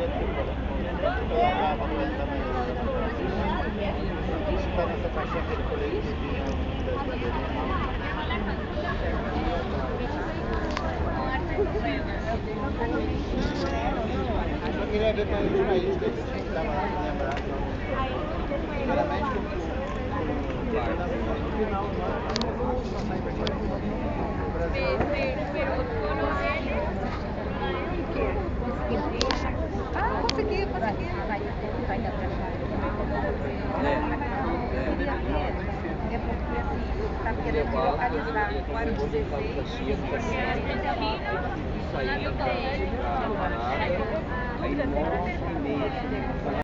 Kaya makwenta na yun. Para sa pasya que por ahí vivían eu queria ver para os países que estava lá com lembrado. Primeiramente no final Consegui. Vai dar pra achar. É porque assim, tá querendo localizar quase 16. Aí 9h30.